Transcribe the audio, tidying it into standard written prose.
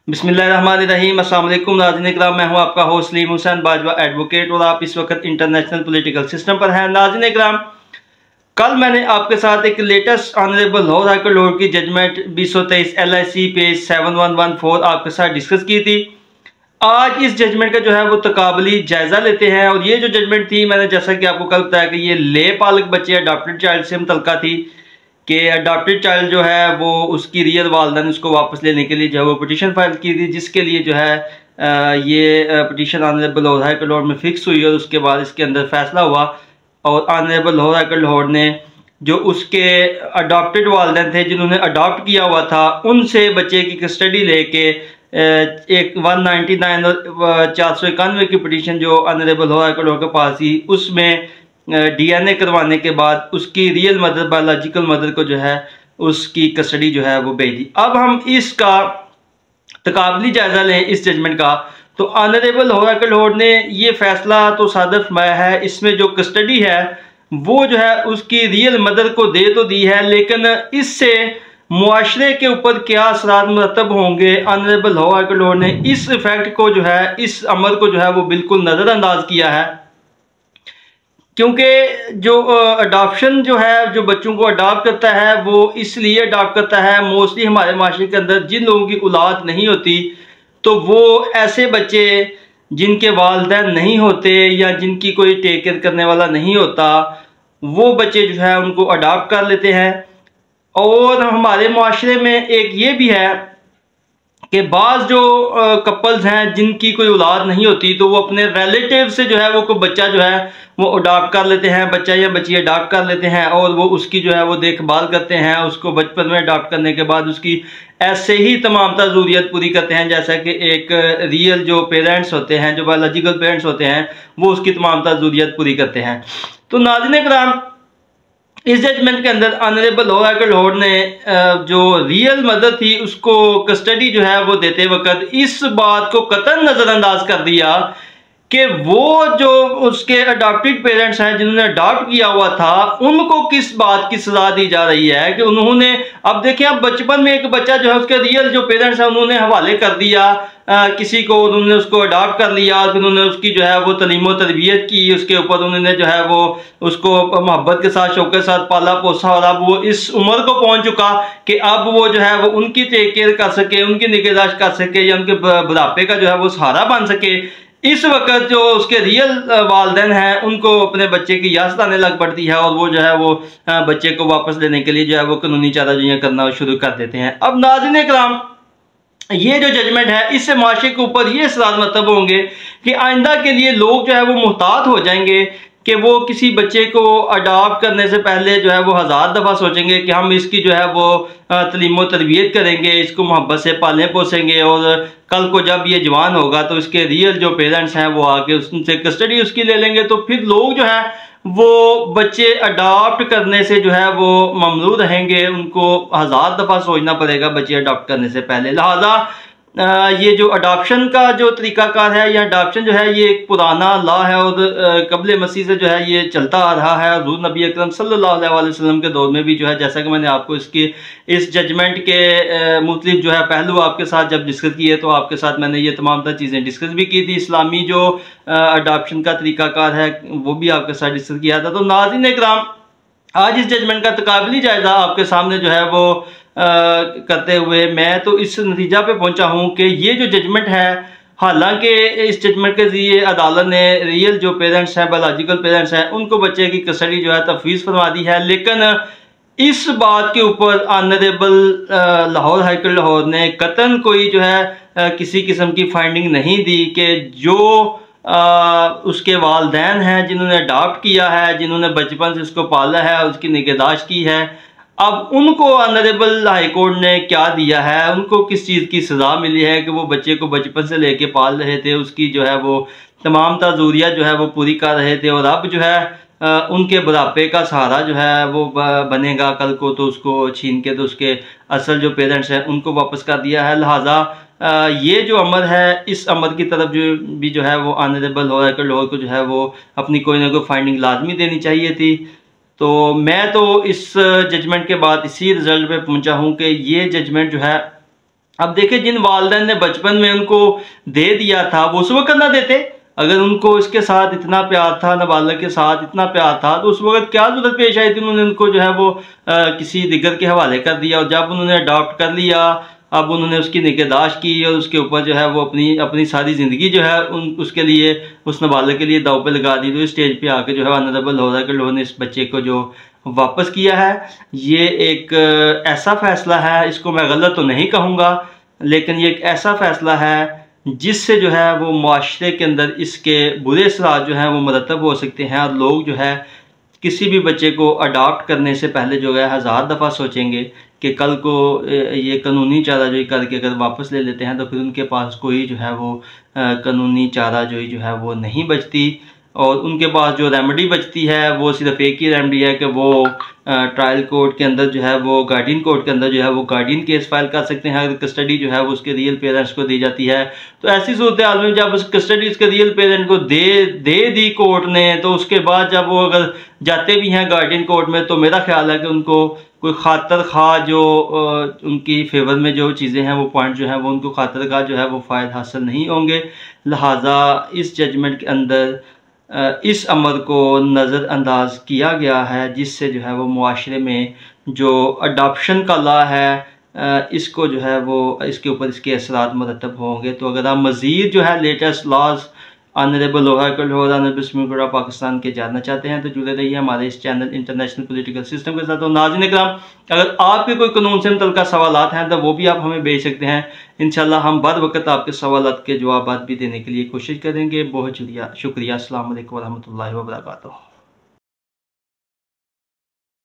बिस्मिल्लाहिर्रहमानिर्रहीम। अस्सलाम वालेकुम नाज़रीन इकराम, मैं हूं आपका होस्ट सलीम हुसैन बाजवा एडवोकेट और आप इस वक्त इंटरनेशनल पॉलिटिकल सिस्टम पर हैं। नाज़रीन इकराम, कल मैंने आपके साथ एक latest honourable Lahore high court Lord की जजमेंट 2023 LIC पेज 7114 आपके साथ डिस्कस की थी। आज इस जजमेंट का जो है वो तकाबली जायजा लेते हैं। और ये जो जजमेंट थी, मैंने जैसा कि आपको कल बताया कि ये ले पालक बच्चे अडॉप्टेड चाइल्ड से मुतल्लिका थी कि अडॉप्टेड चाइल्ड जो है वो उसकी रियल वालदा ने उसको वापस लेने के लिए जो है वो पिटीशन फाइल की थी, जिसके लिए जो है ये petition honourable Lahore high court Lord में फिक्स हुई और उसके बाद इसके अंदर फैसला हुआ। और honourable Lahore high court Lord ने जो उसके अडॉप्टेड वालिदैन थे जिन्होंने अडॉप्ट किया हुआ था, उनसे बच्चे की कस्टडी लेके एक 199 और 491 की पिटीशन जो honourable Lahore high court Lord के पास थी, उसमें DNA करवाने के बाद उसकी रियल मदर, बायोलॉजिकल मदर को जो है उसकी कस्टडी जो है वो भेज दी। अब हम इसका तकाबली जायजा लें इस जजमेंट का, तो honourable Lahore high court Lord ने ये फैसला तो सादर फरमाया है, इसमें जो कस्टडी है वो जो है उसकी रियल मदर को दे तो दी है, लेकिन इससे मुआशरे के ऊपर क्या असरात मुरतब होंगे, honourable Lahore high court Lord ने इस इफेक्ट को जो है, इस अमल को जो है वो बिल्कुल नज़रअंदाज किया है। क्योंकि जो अडॉप्शन जो है, जो बच्चों को अडॉप्ट करता है वो इसलिए अडॉप्ट करता है, मोस्टली हमारे माशरे के अंदर जिन लोगों की औलाद नहीं होती, तो वो ऐसे बच्चे जिनके वालिदैन नहीं होते या जिनकी कोई टेक केयर करने वाला नहीं होता, वो बच्चे जो है उनको अडॉप्ट कर लेते हैं। और हमारे माशरे में एक ये भी है कि बाज़ जो कपल्स हैं जिनकी कोई औलाद नहीं होती, तो वो अपने रिलेटिव से जो है वो कोई बच्चा जो है वो अडॉप्ट कर लेते हैं, बच्चा या बच्ची अडॉप्ट कर लेते हैं और वो उसकी जो है वो देखभाल करते हैं, उसको बचपन में अडॉप्ट करने के बाद उसकी ऐसे ही तमाम ज़रूरियत पूरी करते हैं जैसा कि एक रियल जो पेरेंट्स होते हैं, जो बायोलॉजिकल पेरेंट्स होते हैं, वो उसकी तमाम ज़रूरियत पूरी करते हैं। तो नाज़रीन किराम, इस जजमेंट के अंदर honourable Lahore high court Lord ने जो रियल मदर थी उसको कस्टडी जो है वो देते वक्त इस बात को कतई नज़रअंदाज कर दिया कि वो जो उसके अडॉप्टेड पेरेंट्स हैं जिन्होंने अडॉप्ट किया हुआ था, उनको किस बात की सजा दी जा रही है कि उन्होंने, अब देखिए, अब बचपन में एक बच्चा जो है उसके रियल जो पेरेंट्स हैं उन्होंने हवाले कर दिया किसी को, उन्होंने उसको अडॉप्ट कर लिया, फिर उन्होंने उसकी जो है वो तलीम व तरबियत की, उसके ऊपर उन्होंने जो है वो उसको मोहब्बत के साथ, शौक के साथ पाला पोसा, और अब वो इस उम्र को पहुंच चुका कि अब वो जो है वो उनकी टेक केयर कर सके, उनकी निगहदाश्त कर सके या उनके बुढ़ापे का जो है वो सहारा बन सके। इस वक्त जो उसके रियल वालिदैन हैं उनको अपने बच्चे की याद आने लग पड़ती है और वो जो है वो बच्चे को वापस लेने के लिए जो है वो कानूनी चाराजोइयां करना शुरू कर देते हैं। अब नाज़रीन किराम, ये जो जजमेंट है इससे माशरे के ऊपर ये असरात मतलब होंगे कि आइंदा के लिए लोग जो है वो मुहतात हो जाएंगे कि वो किसी बच्चे को अडॉप्ट करने से पहले जो है वो 1000 दफ़ा सोचेंगे कि हम इसकी जो है वो तलीम व तरबियत करेंगे, इसको मोहब्बत से पालें पोसेंगे, और कल को जब ये जवान होगा तो इसके रियल जो पेरेंट्स हैं वो आके उससे कस्टडी उसकी ले लेंगे। तो फिर लोग जो है वो बच्चे अडॉप्ट करने से जो है वो ममनू रहेंगे, उनको 1000 दफ़ा सोचना पड़ेगा बच्चे अडॉप्ट करने से पहले। लिहाजा ये जो अडॉप्शन का जो तरीकाकार है या अडॉप्शन जो है ये एक पुराना लॉ है और कबल मसीह से जो है ये चलता आ रहा है। हुज़ूर नबी अकरम सल्लल्लाहु अलैहि वसल्लम के दौर में भी जो है, जैसा कि मैंने आपको इस जजमेंट के मुख्तलिफ जो है पहलू आपके साथ जब डिस्कस किए, तो आपके साथ मैंने ये तमाम तर चीज़ें डिस्कस भी की थी। इस्लामी जो अडॉप्शन का तरीकाकार है वो भी आपके साथ डिस्कस किया था। तो नाज़रीन इकराम, आज इस जजमेंट का तकाबली जायजा आपके सामने जो है वो करते हुए मैं तो इस नतीजा पे पहुंचा हूं कि ये जो जजमेंट है, हालांकि इस जजमेंट के जरिए अदालत ने रियल जो पेरेंट्स हैं, बायोलॉजिकल पेरेंट्स हैं, उनको बच्चे की कस्टडी जो है तफवीज़ फरमा दी है, लेकिन इस बात के ऊपर honourable Lahore high court Lahore ने कतई कोई जो है किसी किस्म की फाइंडिंग नहीं दी कि जो उसके वालिदैन हैं जिन्होंने अडॉप्ट किया है, जिन्होंने बचपन से उसको पाला है, उसकी निगहदाश्त की है, अब उनको ऑनरेबल हाई कोर्ट ने क्या दिया है, उनको किस चीज़ की सज़ा मिली है कि वो बच्चे को बचपन से लेके पाल रहे थे, उसकी जो है वो तमाम ज़रूरियात जो है वो पूरी कर रहे थे, और अब जो है उनके बुढ़ापे का सहारा जो है वो बनेगा कल को, तो उसको छीन के तो उसके असल जो पेरेंट्स हैं उनको वापस कर दिया है। लिहाजा ये जो अमर है, इस अमर की तरफ जो है वो ऑनरेबल लाहौर को जो है वो अपनी कोई ना कोई फाइंडिंग लाजमी देनी चाहिए थी। तो मैं तो इस जजमेंट के बाद इसी रिजल्ट पे पहुंचा हूं कि ये जजमेंट जो है अब देखिए, जिन वालिदैन ने बचपन में उनको दे दिया था वो उस वक्त ना देते। अगर उनको इसके साथ इतना प्यार था, नाबालग के साथ इतना प्यार था, तो उस वक्त क्या जरूरत पेश आई थी? उन्होंने उनको जो है वो किसी दिग्गज के हवाले कर दिया, और जब उन्होंने अडॉप्ट कर लिया, अब उन्होंने उसकी निगहदाश्त की और उसके ऊपर जो है वो अपनी सारी ज़िंदगी जो है उसके लिए, उस नाबालग के लिए दाव पे लगा दी। तो इस स्टेज पे आके जो है ऑनरेबल लाहौर के लोगों ने इस बच्चे को जो वापस किया है, ये एक ऐसा फैसला है, इसको मैं गलत तो नहीं कहूँगा, लेकिन ये एक ऐसा फैसला है जिससे जो है वो माशरे के अंदर इसके बुरे असरात जो हैं वो मरतब हो सकते हैं। और लोग जो है किसी भी बच्चे को अडॉप्ट करने से पहले जो है 1000 दफ़ा सोचेंगे कि कल को ये कानूनी चारा जो करके अगर वापस ले लेते हैं तो फिर उनके पास कोई जो है वो कानूनी चारा जो है वो नहीं बचती, और उनके पास जो रेमेडी बचती है वो सिर्फ एक ही रेमेडी है कि वो ट्रायल कोर्ट के अंदर जो है वो गार्डियन कोर्ट के अंदर जो है वो गार्डियन केस फाइल कर सकते हैं। अगर कस्टडी जो है वो उसके रियल पेरेंट्स को दी जाती है, तो ऐसी सूरत हाल में जब उस कस्टडी उसके रियल पेरेंट को दे दी कोर्ट ने, तो उसके बाद जब वो अगर जाते भी हैं गार्डियन कोर्ट में, तो मेरा ख्याल है कि उनको कोई खातर खा जो उनकी फेवर में जो चीज़ें हैं वो पॉइंट जो है वो उनको खातर खा जो है वो फ़ायदा हासिल नहीं होंगे। लिहाजा इस जजमेंट के अंदर इस अमल को नज़रअंदाज किया गया है, जिससे जो है वो मुआशरे में जो अडॉप्शन का लॉ है इसको जो है वो इसके ऊपर इसके असरात मरतब होंगे। तो अगर आप मज़ीद जो है latest laws honourable Lahore honourable supreme court of Pakistan के जानना चाहते हैं तो जुड़े रहिए हमारे इस चैनल इंटरनेशनल पॉलिटिकल सिस्टम के साथ। तो नाज़रीन इकराम, अगर आपके कोई कानून से मुतल्लिक़ सवालात हैं तो वो भी आप हमें भेज सकते हैं। इंशाल्लाह हम बर वक्त आपके सवालात के जवाब भी देने के लिए कोशिश करेंगे। बहुत शुक्रिया। अस्सलाम वालेकुम व रहमतुल्लाहि व बरकातुहू।